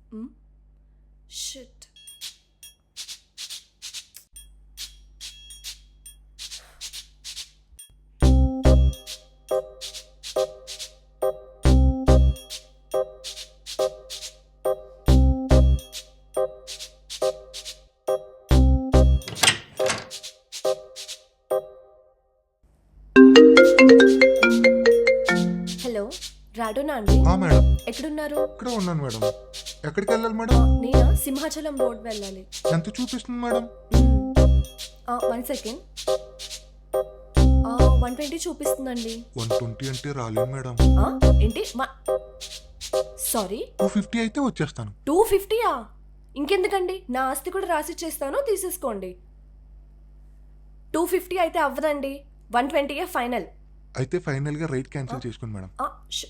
Shit. Hello, రాడోనా అండి? Madam ఎక్కడున్నారు? ఇక్కడ ఉన్నాను మేడం. ఎక్కడికి వెళ్ళాలి మేడం? నేనా సింహాచలం రోడ్ వెళ్ళాలి. ఎంత చూపిస్తుంది మేడం? 1 సెకండ్. 120 చూపిస్తుందండి. 120 అంటే రాలేను మేడం. ఏంటి? సారీ, 250 అయితే వచ్చేస్తాను. 250యా? ఇంకెందుకండి, నా ఆస్తి కూడా రాసిచ్చేస్తాను, తీసేసుకోండి. 250 అయితే అవ్వదండి, 120 ఫైనల్. అయితే ఫైనల్ గా రైట్ క్యాన్సిల్ చేసుకోండి మేడం. ష్